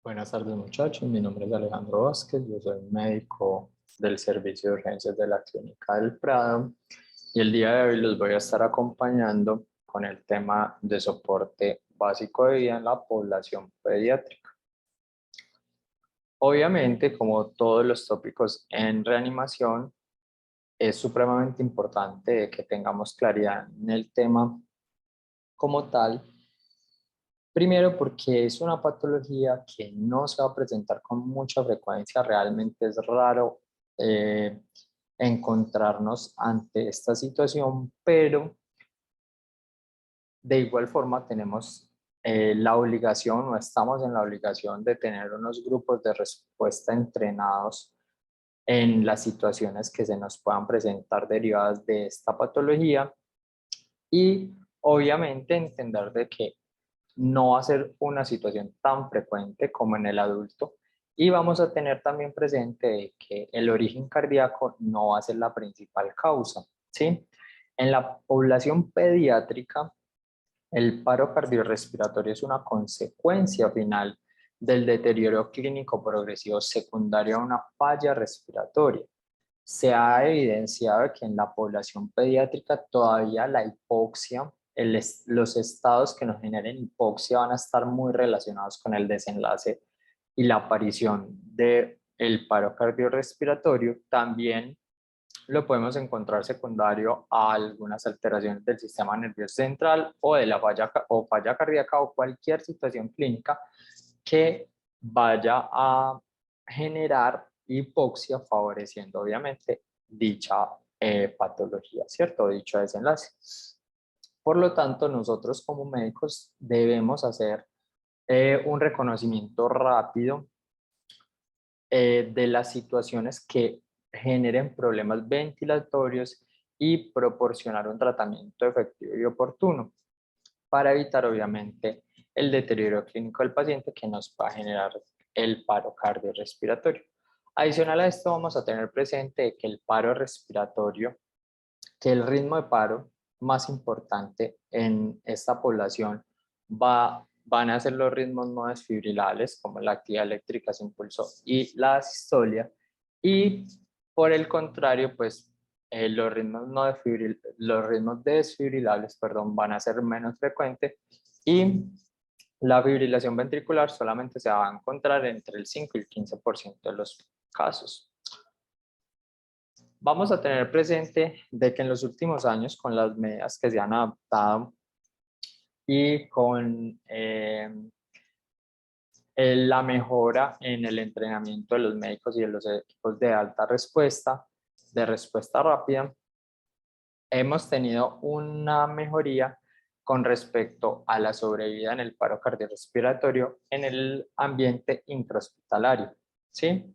Buenas tardes muchachos, mi nombre es Alejandro Vázquez, yo soy médico del Servicio de Urgencias de la Clínica del Prado y el día de hoy los voy a estar acompañando con el tema de soporte básico de vida en la población pediátrica. Obviamente, como todos los tópicos en reanimación, es supremamente importante que tengamos claridad en el tema como tal. Primero, porque es una patología que no se va a presentar con mucha frecuencia. Realmente es raro eh, encontrarnos ante esta situación, pero de igual forma tenemos la obligación o estamos en la obligación de tener unos grupos de respuesta entrenados en las situaciones que se nos puedan presentar derivadas de esta patología y obviamente entender de que no va a ser una situación tan frecuente como en el adulto y vamos a tener también presente que el origen cardíaco no va a ser la principal causa, ¿sí? En la población pediátrica, el paro cardiorrespiratorio es una consecuencia final del deterioro clínico progresivo secundario a una falla respiratoria. Se ha evidenciado que en la población pediátrica todavía la hipoxia, los estados que nos generen hipoxia van a estar muy relacionados con el desenlace y la aparición del paro cardiorrespiratorio. También lo podemos encontrar secundario a algunas alteraciones del sistema nervioso central o de la falla cardíaca o cualquier situación clínica que vaya a generar hipoxia, favoreciendo obviamente dicha patología, ¿cierto? Dicho desenlace. Por lo tanto, nosotros como médicos debemos hacer un reconocimiento rápido de las situaciones que generen problemas ventilatorios y proporcionar un tratamiento efectivo y oportuno para evitar obviamente el deterioro clínico del paciente que nos va a generar el paro cardiorrespiratorio. Adicional a esto vamos a tener presente que el paro respiratorio, que el ritmo de paro más importante en esta población van a ser los ritmos no desfibrilables como la actividad eléctrica sin pulso y la asistolia, y por el contrario pues los ritmos no los ritmos desfibrilables, perdón, van a ser menos frecuentes y la fibrilación ventricular solamente se va a encontrar entre el 5 y el 15% de los casos. Vamos a tener presente de que en los últimos años, con las medidas que se han adaptado y con la mejora en el entrenamiento de los médicos y de los equipos de alta respuesta, de respuesta rápida, hemos tenido una mejoría con respecto a la sobrevida en el paro cardiorrespiratorio en el ambiente intrahospitalario, ¿sí?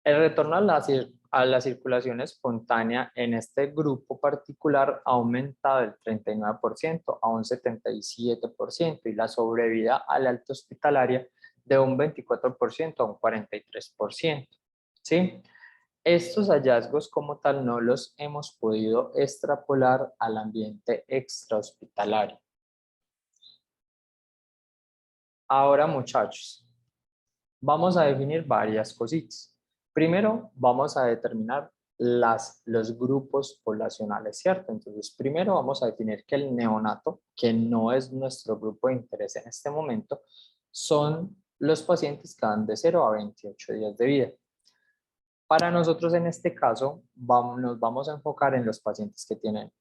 El retorno a la circulación espontánea en este grupo particular ha aumentado del 39% a un 77% y la sobrevida a la alta hospitalaria de un 24% a un 43%. ¿Sí? Estos hallazgos como tal no los hemos podido extrapolar al ambiente extrahospitalario. Ahora, muchachos, vamos a definir varias cositas. Primero, vamos a determinar los grupos poblacionales, ¿cierto? Entonces, primero vamos a definir que el neonato, que no es nuestro grupo de interés en este momento, son los pacientes que van de 0 a 28 días de vida. Para nosotros en este caso, nos vamos a enfocar en los pacientes que tienen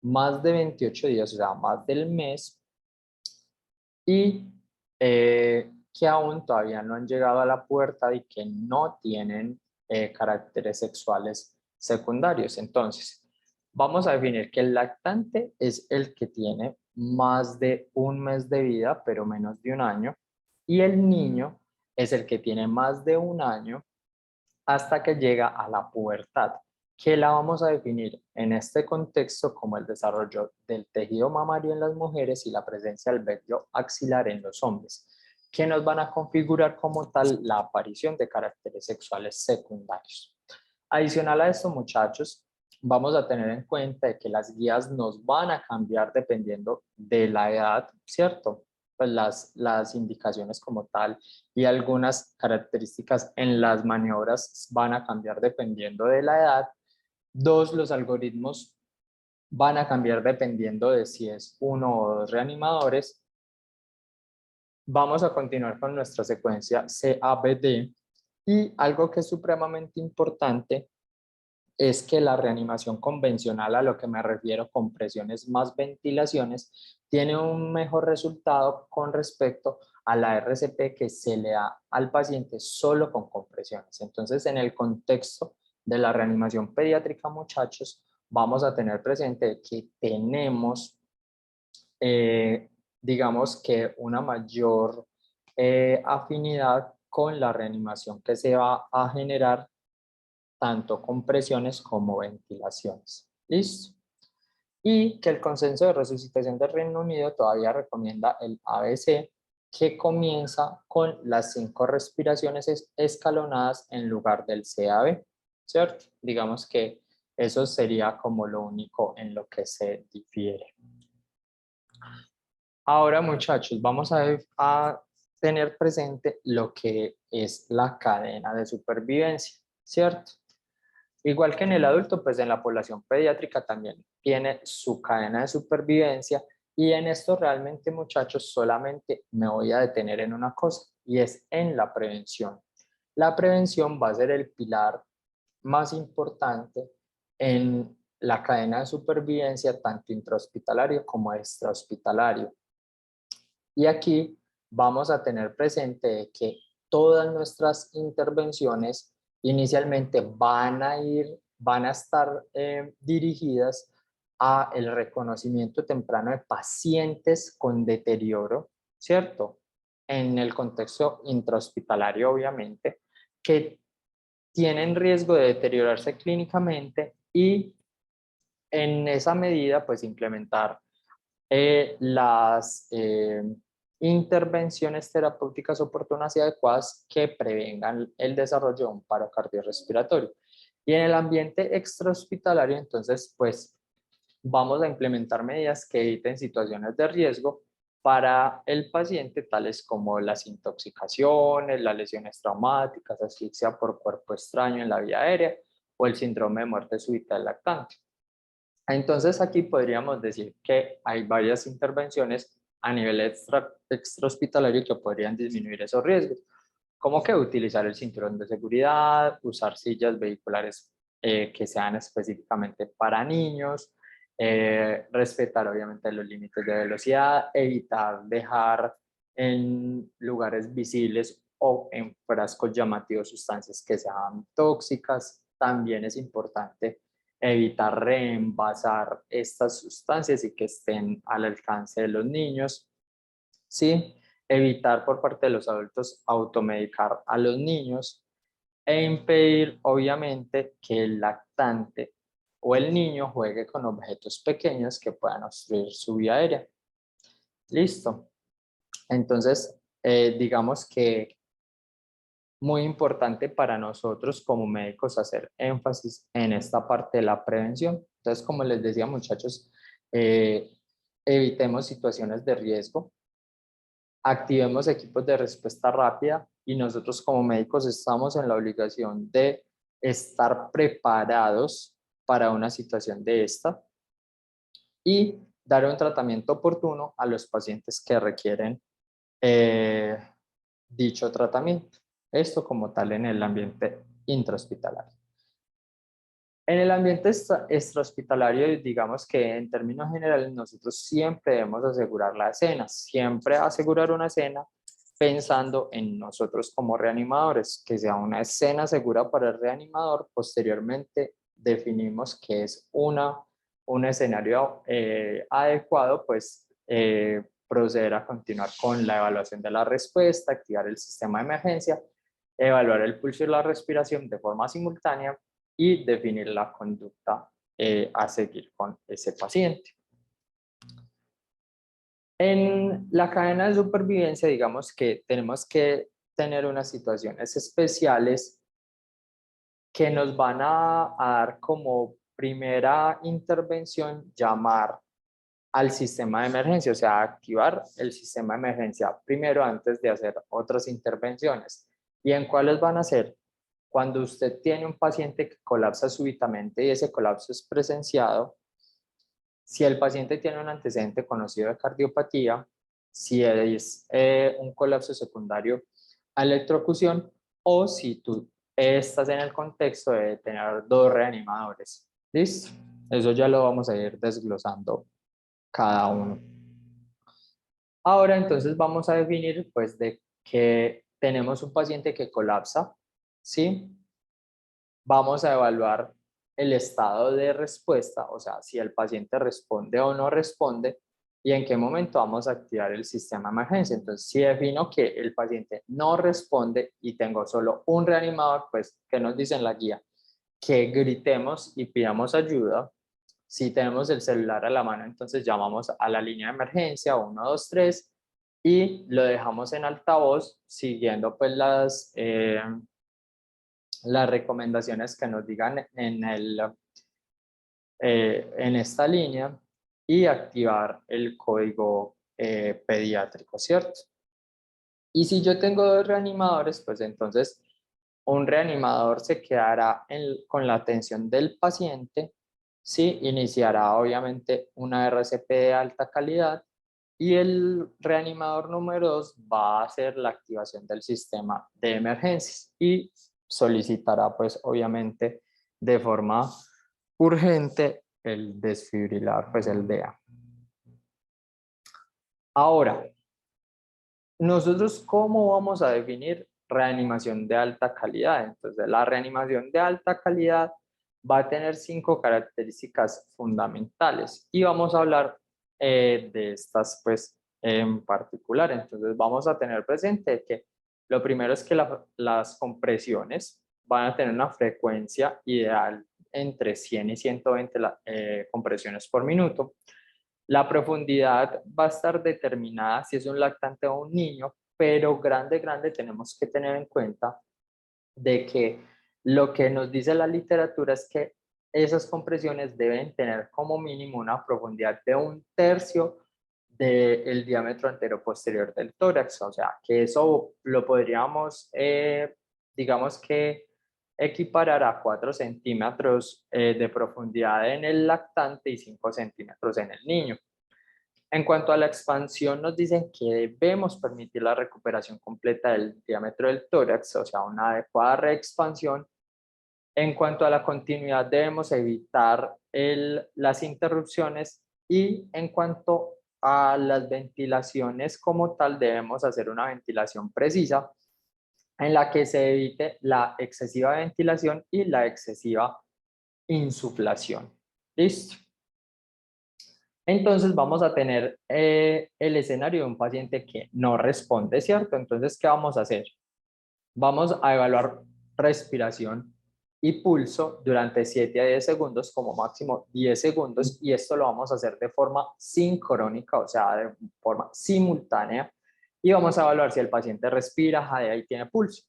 más de 28 días, o sea, más del mes, y que aún todavía no han llegado a la puerta y que no tienen caracteres sexuales secundarios. Entonces, vamos a definir que el lactante es el que tiene más de un mes de vida, pero menos de un año, y el niño es el que tiene más de un año hasta que llega a la pubertad, que la vamos a definir en este contexto como el desarrollo del tejido mamario en las mujeres y la presencia del vello axilar en los hombres, que nos van a configurar como tal la aparición de caracteres sexuales secundarios. Adicional a esto, muchachos, vamos a tener en cuenta que las guías nos van a cambiar dependiendo de la edad, ¿cierto? pues las indicaciones como tal y algunas características en las maniobras van a cambiar dependiendo de la edad. Dos, los algoritmos van a cambiar dependiendo de si es uno o dos reanimadores. Vamos a continuar con nuestra secuencia CABD y algo que es supremamente importante es que la reanimación convencional, a lo que me refiero con presiones más ventilaciones, tiene un mejor resultado con respecto a la RCP que se le da al paciente solo con compresiones. Entonces, en el contexto de la reanimación pediátrica, muchachos, vamos a tener presente que tenemos, digamos que una mayor afinidad con la reanimación que se va a generar tanto compresiones como ventilaciones. ¿Listo? Y que el Consenso de Resucitación del Reino Unido todavía recomienda el ABC, que comienza con las 5 respiraciones escalonadas en lugar del CAB, ¿cierto? Digamos que eso sería como lo único en lo que se difiere. Ahora, muchachos, vamos a tener presente lo que es la cadena de supervivencia, ¿cierto? Igual que en el adulto, pues en la población pediátrica también tiene su cadena de supervivencia y en esto realmente, muchachos, solamente me voy a detener en una cosa y es en la prevención. La prevención va a ser el pilar más importante en la cadena de supervivencia, tanto intrahospitalario como extrahospitalario. Y aquí vamos a tener presente que todas nuestras intervenciones inicialmente van a estar dirigidas a el reconocimiento temprano de pacientes con deterioro, ¿cierto? En el contexto intrahospitalario, obviamente, que tienen riesgo de deteriorarse clínicamente y en esa medida, pues implementar las intervenciones terapéuticas oportunas y adecuadas que prevengan el desarrollo de un paro cardiorrespiratorio. Y en el ambiente extrahospitalario, entonces, pues vamos a implementar medidas que eviten situaciones de riesgo para el paciente, tales como las intoxicaciones, las lesiones traumáticas, asfixia por cuerpo extraño en la vía aérea o el síndrome de muerte súbita del lactante. Entonces aquí podríamos decir que hay varias intervenciones a nivel extrahospitalario que podrían disminuir esos riesgos, como que utilizar el cinturón de seguridad, usar sillas vehiculares que sean específicamente para niños, respetar obviamente los límites de velocidad, evitar dejar en lugares visibles o en frascos llamativos sustancias que sean tóxicas. También es importante evitar reenvasar estas sustancias y que estén al alcance de los niños, ¿sí? Evitar por parte de los adultos automedicar a los niños e impedir, obviamente, que el lactante o el niño juegue con objetos pequeños que puedan obstruir su vía aérea. Listo. Entonces, digamos que muy importante para nosotros como médicos hacer énfasis en esta parte de la prevención. Entonces, como les decía, muchachos, eh, evitemos situaciones de riesgo, activemos equipos de respuesta rápida y nosotros como médicos estamos en la obligación de estar preparados para una situación de esta y dar un tratamiento oportuno a los pacientes que requieren eh, dicho tratamiento. Esto como tal en el ambiente intrahospitalario. En el ambiente extrahospitalario, digamos que en términos generales nosotros siempre debemos asegurar la escena, siempre asegurar una escena pensando en nosotros como reanimadores, que sea una escena segura para el reanimador. Posteriormente definimos que es un escenario adecuado, pues proceder a continuar con la evaluación de la respuesta, activar el sistema de emergencia, evaluar el pulso y la respiración de forma simultánea y definir la conducta a seguir con ese paciente. En la cadena de supervivencia, digamos que tenemos que tener unas situaciones especiales que nos van a dar como primera intervención llamar al sistema de emergencia, o sea, activar el sistema de emergencia primero antes de hacer otras intervenciones. ¿Y en cuáles van a ser? Cuando usted tiene un paciente que colapsa súbitamente y ese colapso es presenciado, si el paciente tiene un antecedente conocido de cardiopatía, si es un colapso secundario a electrocución o si tú estás en el contexto de tener dos reanimadores. ¿Listo? Eso ya lo vamos a ir desglosando cada uno. Ahora entonces vamos a definir pues de que tenemos un paciente que colapsa, ¿sí? Vamos a evaluar el estado de respuesta, o sea, si el paciente responde o no responde y en qué momento vamos a activar el sistema de emergencia. Entonces, si defino que el paciente no responde y tengo solo un reanimador, pues, ¿qué nos dice en la guía? Que gritemos y pidamos ayuda. Si tenemos el celular a la mano, entonces llamamos a la línea de emergencia 123 y lo dejamos en altavoz siguiendo pues las recomendaciones que nos digan en esta línea y activar el código pediátrico, ¿cierto? Y si yo tengo dos reanimadores, pues entonces un reanimador se quedará con la atención del paciente, ¿sí? Iniciará obviamente una RCP de alta calidad y el reanimador número 2 va a hacer la activación del sistema de emergencias y solicitará pues obviamente de forma urgente el desfibrilar, pues el DEA. Ahora, nosotros, ¿cómo vamos a definir reanimación de alta calidad? Entonces, la reanimación de alta calidad va a tener 5 características fundamentales y vamos a hablar de estas, pues, en particular. Entonces, vamos a tener presente que lo primero es que las compresiones van a tener una frecuencia ideal entre 100 y 120 compresiones por minuto. La profundidad va a estar determinada si es un lactante o un niño, pero grande tenemos que tener en cuenta de que lo que nos dice la literatura es que esas compresiones deben tener como mínimo una profundidad de 1/3 del diámetro anteroposterior del tórax, o sea, que eso lo podríamos, digamos que equiparar a 4 centímetros de profundidad en el lactante y 5 centímetros en el niño. En cuanto a la expansión, nos dicen que debemos permitir la recuperación completa del diámetro del tórax, o sea, una adecuada reexpansión. En cuanto a la continuidad, debemos evitar las interrupciones y en cuanto a las ventilaciones como tal, debemos hacer una ventilación precisa en la que se evite la excesiva ventilación y la excesiva insuflación. ¿Listo? Entonces vamos a tener el escenario de un paciente que no responde, ¿cierto? Entonces, ¿qué vamos a hacer? Vamos a evaluar respiración y pulso durante 7 a 10 segundos, como máximo 10 segundos, y esto lo vamos a hacer de forma sincrónica, o sea, de forma simultánea, y vamos a evaluar si el paciente respira, jadea y tiene pulso.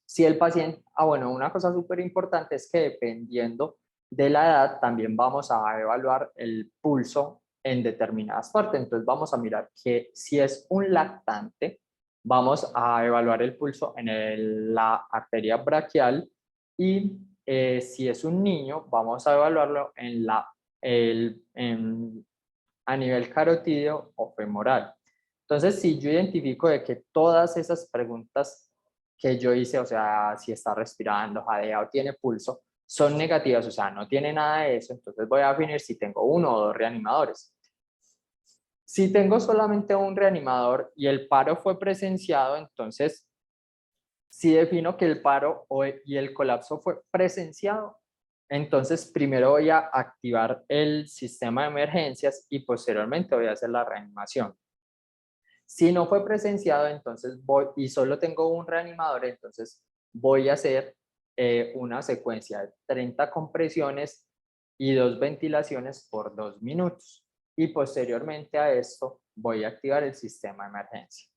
Si el paciente, bueno, una cosa súper importante es que dependiendo de la edad también vamos a evaluar el pulso en determinadas partes. Entonces vamos a mirar que si es un lactante, vamos a evaluar el pulso en la arteria braquial y si es un niño, vamos a evaluarlo a nivel carotídeo o femoral. Entonces, si yo identifico de que todas esas preguntas que yo hice, o sea, si está respirando, jadea o tiene pulso, son negativas, o sea, no tiene nada de eso, entonces voy a definir si tengo uno o dos reanimadores. Si tengo solamente un reanimador y el paro fue presenciado, entonces si defino que el paro y el colapso fue presenciado, entonces primero voy a activar el sistema de emergencias y posteriormente voy a hacer la reanimación. Si no fue presenciado, entonces voy y solo tengo un reanimador, entonces voy a hacer una secuencia de 30 compresiones y 2 ventilaciones por 2 minutos. Y posteriormente a esto voy a activar el sistema de emergencia.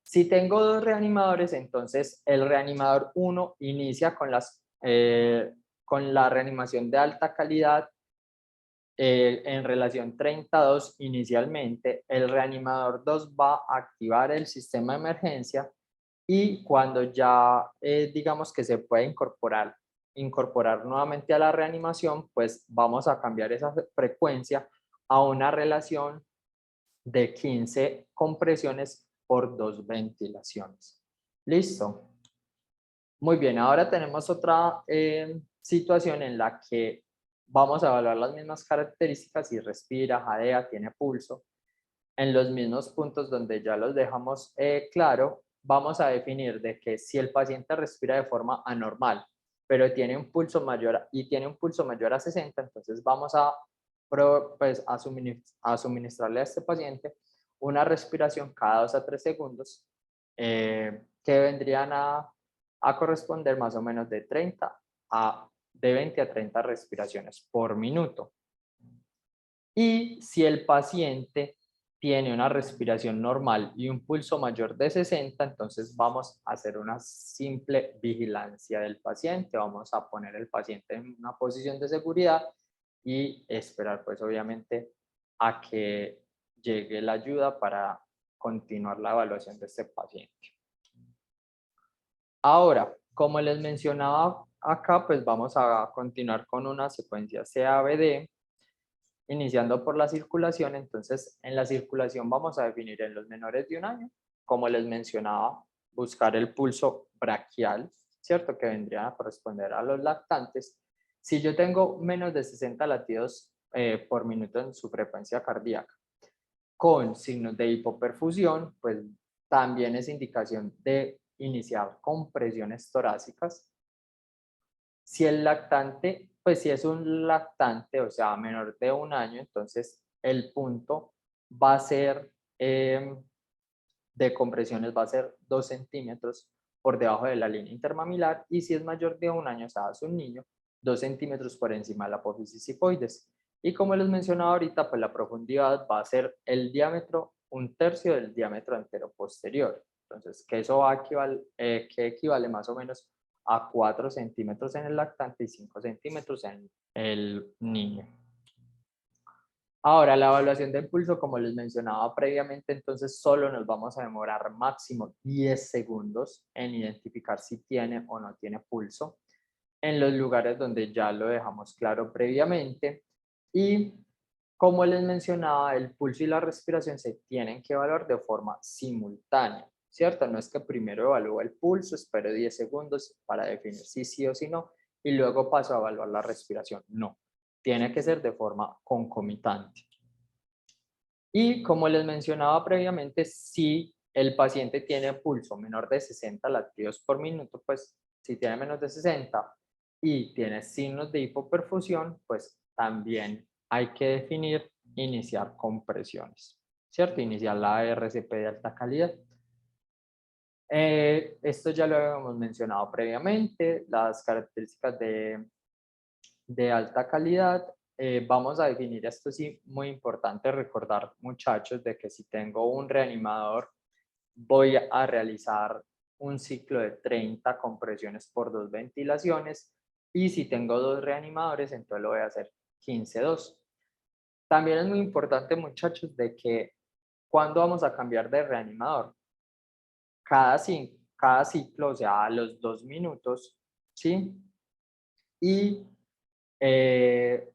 Si tengo dos reanimadores, entonces el reanimador 1 inicia con la reanimación de alta calidad en relación 32, inicialmente el reanimador 2 va a activar el sistema de emergencia y cuando ya digamos que se puede incorporar nuevamente a la reanimación, pues vamos a cambiar esa frecuencia a una relación de 15 compresiones por 2 ventilaciones. ¿Listo? Muy bien, ahora tenemos otra situación en la que vamos a evaluar las mismas características: si respira, jadea, tiene pulso. En los mismos puntos donde ya los dejamos claro, vamos a definir de que si el paciente respira de forma anormal, pero tiene un pulso mayor a 60, entonces vamos a, pues, a suministrarle a este paciente una respiración cada 2 a 3 segundos, que vendrían a corresponder más o menos de 20 a 30 respiraciones por minuto. Y si el paciente tiene una respiración normal y un pulso mayor de 60, entonces vamos a hacer una simple vigilancia del paciente. Vamos a poner el paciente en una posición de seguridad y esperar, pues obviamente, a que llegue la ayuda para continuar la evaluación de este paciente. Ahora, como les mencionaba acá, pues vamos a continuar con una secuencia CABD, iniciando por la circulación. Entonces, en la circulación vamos a definir en los menores de 1 año, como les mencionaba, buscar el pulso braquial, ¿cierto? Que vendría a corresponder a los lactantes. Si yo tengo menos de 60 latidos por minuto en su frecuencia cardíaca, con signos de hipoperfusión, pues también es indicación de iniciar compresiones torácicas. Si el lactante, pues si es un lactante, o sea, menor de 1 año, entonces el punto va a ser de compresiones, va a ser 2 centímetros por debajo de la línea intermamilar, y si es mayor de 1 año, o sea, es un niño, 2 centímetros por encima de la apófisis hipoides. Y como les mencionaba ahorita, pues la profundidad va a ser el diámetro, 1/3 del diámetro anteroposterior. Entonces, que eso que equivale más o menos a 4 centímetros en el lactante y 5 centímetros en el niño. Ahora, la evaluación del pulso, como les mencionaba previamente, entonces solo nos vamos a demorar máximo 10 segundos en identificar si tiene o no tiene pulso en los lugares donde ya lo dejamos claro previamente. Y como les mencionaba, el pulso y la respiración se tienen que evaluar de forma simultánea, ¿cierto? No es que primero evalúo el pulso, espero 10 segundos para definir si sí o si no, y luego paso a evaluar la respiración. No, tiene que ser de forma concomitante. Y como les mencionaba previamente, si el paciente tiene pulso menor de 60 latidos por minuto, pues si tiene menos de 60 y tiene signos de hipoperfusión, pues también hay que definir iniciar compresiones, ¿cierto? Iniciar la RCP de alta calidad. Esto ya lo habíamos mencionado previamente, las características de alta calidad. Vamos a definir esto, sí, muy importante recordar, muchachos, de que si tengo un reanimador, voy a realizar un ciclo de 30 compresiones por 2 ventilaciones, y si tengo 2 reanimadores, entonces lo voy a hacer 15-2. También es muy importante, muchachos, de que cuando vamos a cambiar de reanimador, cada ciclo, o sea, a los 2 minutos, ¿sí? Y eh,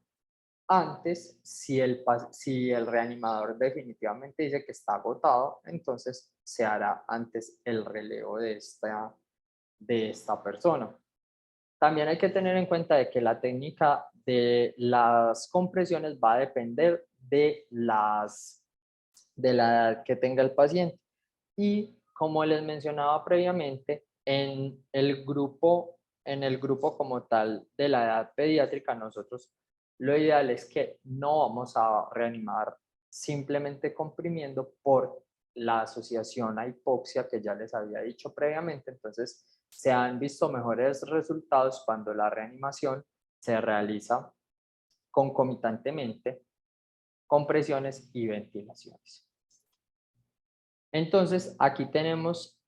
antes, si el reanimador definitivamente dice que está agotado, entonces se hará antes el relevo de esta persona. También hay que tener en cuenta de que la técnica de las compresiones va a depender de la edad que tenga el paciente. Y como les mencionaba previamente, en el grupo como tal de la edad pediátrica, nosotros lo ideal es que no vamos a reanimar simplemente comprimiendo por la asociación a hipoxia que ya les había dicho previamente. Entonces, se han visto mejores resultados cuando la reanimación se realiza concomitantemente, compresiones y ventilaciones. Entonces, aquí tenemos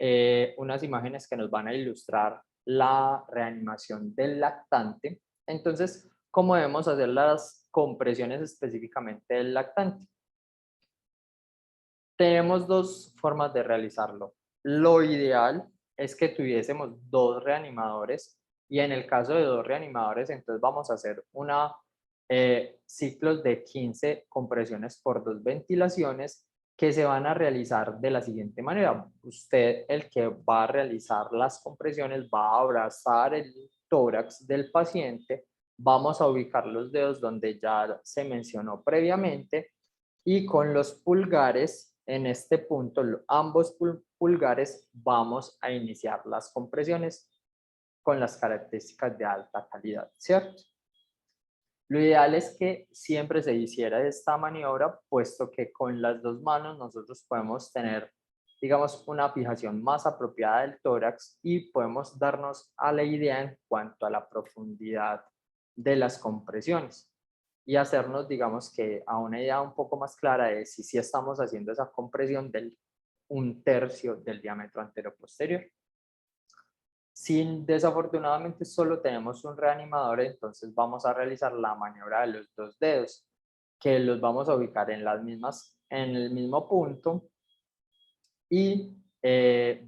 unas imágenes que nos van a ilustrar la reanimación del lactante. Entonces, ¿cómo debemos hacer las compresiones específicamente del lactante. Tenemos dos formas de realizarlo. Lo ideal es que tuviésemos dos reanimadores y en el caso de dos reanimadores, entonces vamos a hacer ciclos de 15 compresiones por 2 ventilaciones que se van a realizar de la siguiente manera. Usted, el que va a realizar las compresiones, va a abrazar el tórax del paciente, vamos a ubicar los dedos donde ya se mencionó previamente y con los pulgares, en este punto, ambos pulgares, vamos a iniciar las compresiones con las características de alta calidad, ¿cierto? Lo ideal es que siempre se hiciera esta maniobra, puesto que con las dos manos nosotros podemos tener, digamos, una fijación más apropiada del tórax y podemos darnos a la idea en cuanto a la profundidad de las compresiones y hacernos, digamos, que a una idea un poco más clara de si sí estamos haciendo esa compresión del 1/3 del diámetro anteroposterior. Si desafortunadamente solo tenemos un reanimador, entonces vamos a realizar la maniobra de los dos dedos, que los vamos a ubicar en el mismo punto y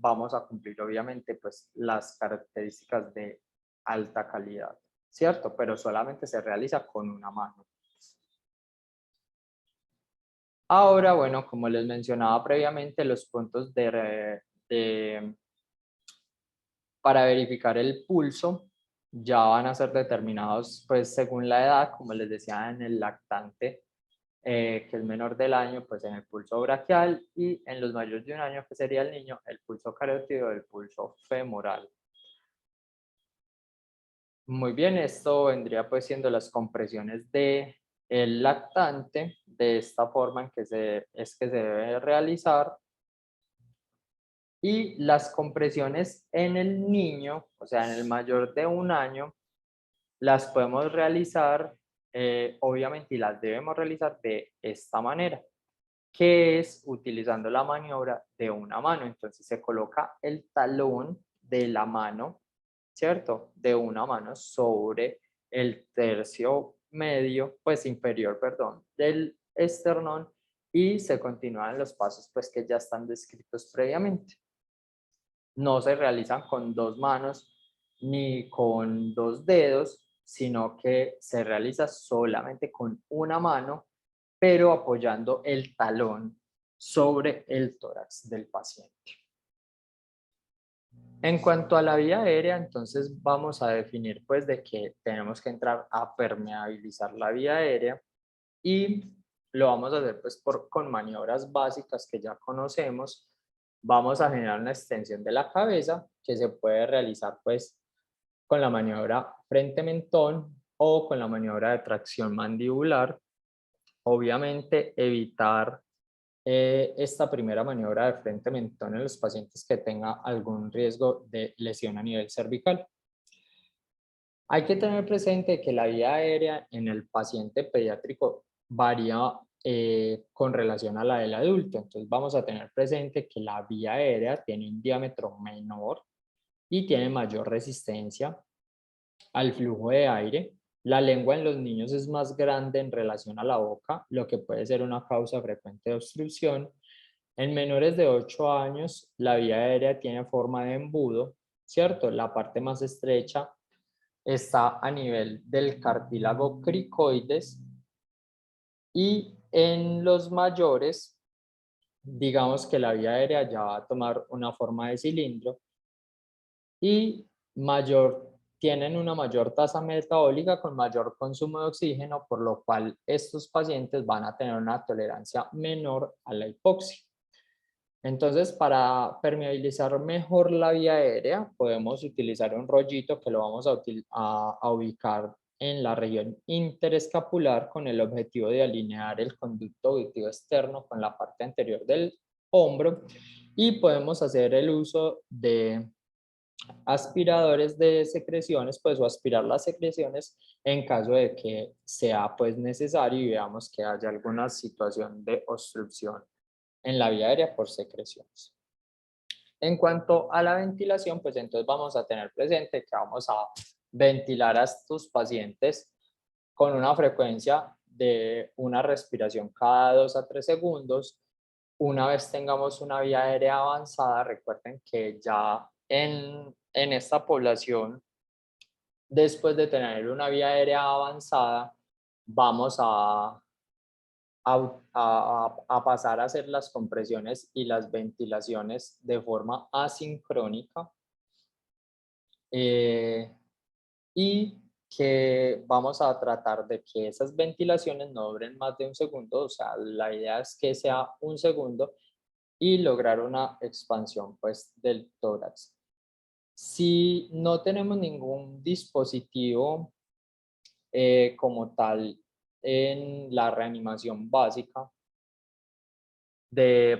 vamos a cumplir obviamente pues las características de alta calidad, ¿cierto? Pero solamente se realiza con una mano. Ahora, bueno, como les mencionaba previamente, los puntos para verificar el pulso ya van a ser determinados pues según la edad, como les decía en el lactante, que es menor del año, pues en el pulso braquial y en los mayores de un año, que sería el niño, el pulso carótido, el pulso femoral. Muy bien, esto vendría pues siendo las compresiones de el lactante, de esta forma en que es que se debe realizar. Y las compresiones en el niño, o sea, en el mayor de un año, las podemos realizar, obviamente, y las debemos realizar de esta manera, que es utilizando la maniobra de una mano. Entonces se coloca el talón de la mano, ¿cierto? De una mano sobre el tercio medio, pues inferior, perdón, del esternón y se continúan los pasos pues que ya están descritos previamente. No se realizan con dos manos ni con dos dedos, sino que se realiza solamente con una mano, pero apoyando el talón sobre el tórax del paciente. En cuanto a la vía aérea, entonces vamos a definir pues de que tenemos que entrar a permeabilizar la vía aérea y lo vamos a hacer pues con maniobras básicas que ya conocemos. Vamos a generar una extensión de la cabeza que se puede realizar pues con la maniobra frente-mentón o con la maniobra de tracción mandibular. Obviamente evitar esta primera maniobra de frente-mentón en los pacientes que tengan algún riesgo de lesión a nivel cervical. Hay que tener presente que la vía aérea en el paciente pediátrico varía con relación a la del adulto. Entonces vamos a tener presente que la vía aérea tiene un diámetro menor y tiene mayor resistencia al flujo de aire. La lengua en los niños es más grande en relación a la boca, lo que puede ser una causa frecuente de obstrucción. En menores de 8 años, la vía aérea tiene forma de embudo, ¿cierto? La parte más estrecha está a nivel del cartílago cricoides y en los mayores, digamos que la vía aérea ya va a tomar una forma de cilindro y tienen una mayor tasa metabólica con mayor consumo de oxígeno, por lo cual estos pacientes van a tener una tolerancia menor a la hipoxia. Entonces, para permeabilizar mejor la vía aérea, podemos utilizar un rollito que lo vamos a ubicar en la región interescapular con el objetivo de alinear el conducto auditivo externo con la parte anterior del hombro y podemos hacer el uso de aspiradores de secreciones, pues o aspirar las secreciones en caso de que sea pues necesario y veamos que haya alguna situación de obstrucción en la vía aérea por secreciones. En cuanto a la ventilación, pues entonces vamos a tener presente que vamos a ventilar a estos pacientes con una frecuencia de una respiración cada 2 a 3 segundos. Una vez tengamos una vía aérea avanzada, recuerden que ya en esta población, después de tener una vía aérea avanzada, vamos a pasar a hacer las compresiones y las ventilaciones de forma asincrónica, y que vamos a tratar de que esas ventilaciones no duren más de un segundo, o sea, la idea es que sea un segundo y lograr una expansión pues del tórax. Si no tenemos ningún dispositivo como tal en la reanimación básica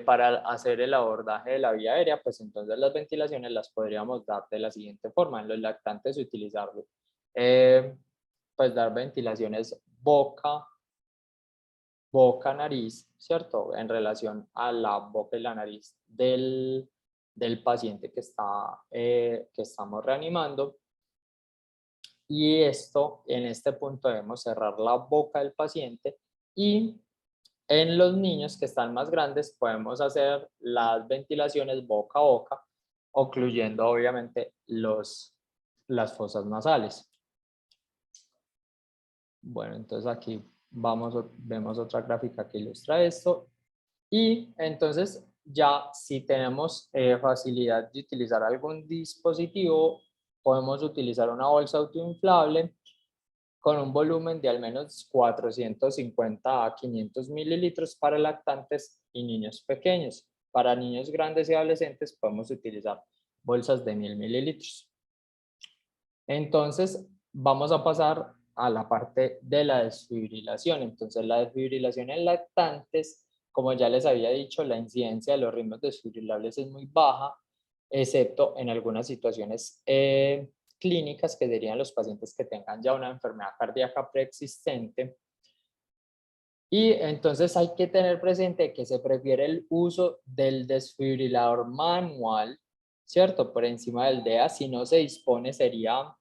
para hacer el abordaje de la vía aérea, pues entonces las ventilaciones las podríamos dar de la siguiente forma. En los lactantes utilizarlo, pues dar ventilaciones boca-nariz, ¿cierto? En relación a la boca y la nariz del paciente que estamos reanimando. Y en este punto debemos cerrar la boca del paciente, y en los niños que están más grandes podemos hacer las ventilaciones boca a boca, ocluyendo obviamente las fosas nasales. Bueno, entonces aquí vemos otra gráfica que ilustra esto. Y entonces ya si tenemos facilidad de utilizar algún dispositivo, podemos utilizar una bolsa autoinflable con un volumen de al menos 450 a 500 mililitros para lactantes y niños pequeños. Para niños grandes y adolescentes podemos utilizar bolsas de 1000 mililitros. Entonces vamos a pasar a la parte de la desfibrilación. Entonces la desfibrilación en lactantes, como ya les había dicho, la incidencia de los ritmos desfibrilables es muy baja, excepto en algunas situaciones clínicas, que serían los pacientes que tengan ya una enfermedad cardíaca preexistente. Y entonces hay que tener presente que se prefiere el uso del desfibrilador manual, ¿cierto? Por encima del DEA. Si no se dispone, sería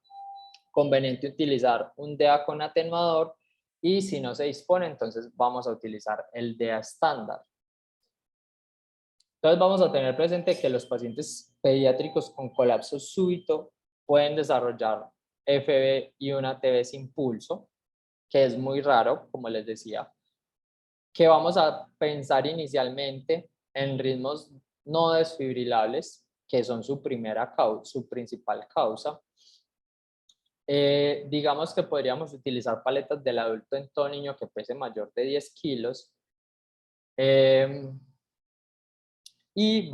conveniente utilizar un DEA con atenuador, y si no se dispone, entonces vamos a utilizar el DEA estándar. Entonces vamos a tener presente que los pacientes pediátricos con colapso súbito pueden desarrollar FB y una TB sin pulso, que es muy raro, como les decía, que vamos a pensar inicialmente en ritmos no desfibrilables, que son su principal causa. Digamos que podríamos utilizar paletas del adulto en todo niño que pese mayor de 10 kilos. Y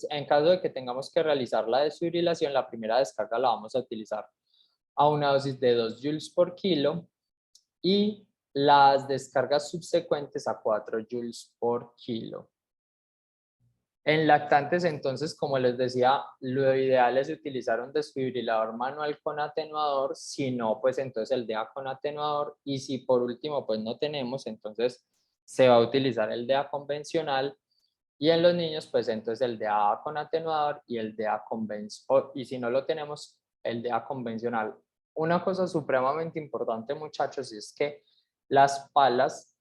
en caso de que tengamos que realizar la desfibrilación, la primera descarga la vamos a utilizar a una dosis de 2 joules por kilo, y las descargas subsecuentes a 4 joules por kilo. En lactantes, entonces, como les decía, lo ideal es utilizar un desfibrilador manual con atenuador. Si no, pues entonces el DEA con atenuador. Y si por último, pues no tenemos, entonces se va a utilizar el DEA convencional. Y en los niños, pues entonces el DEA con atenuador y el DEA convencional. Y si no lo tenemos, el DEA convencional. Una cosa supremamente importante, muchachos, es que las palas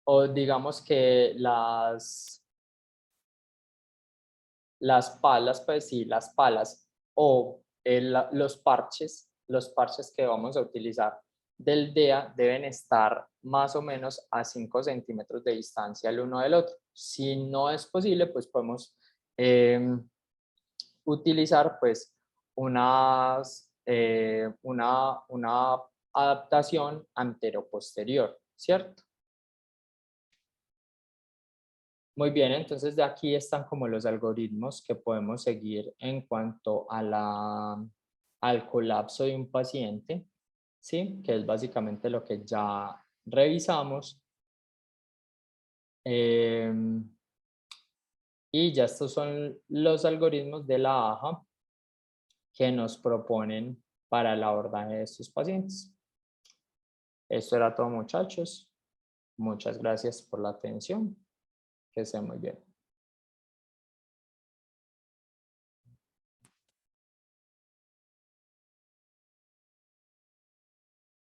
o digamos que las palas, pues sí, las palas o los parches que vamos a utilizar del DEA deben estar más o menos a 5 centímetros de distancia el uno del otro. Si no es posible, pues podemos utilizar pues una adaptación antero-posterior, ¿cierto? Muy bien, entonces de aquí están como los algoritmos que podemos seguir en cuanto al colapso de un paciente, ¿sí? Que es básicamente lo que ya revisamos. Y ya estos son los algoritmos de la AJA que nos proponen para el abordaje de estos pacientes. Esto era todo, muchachos. Muchas gracias por la atención. Que estén muy bien.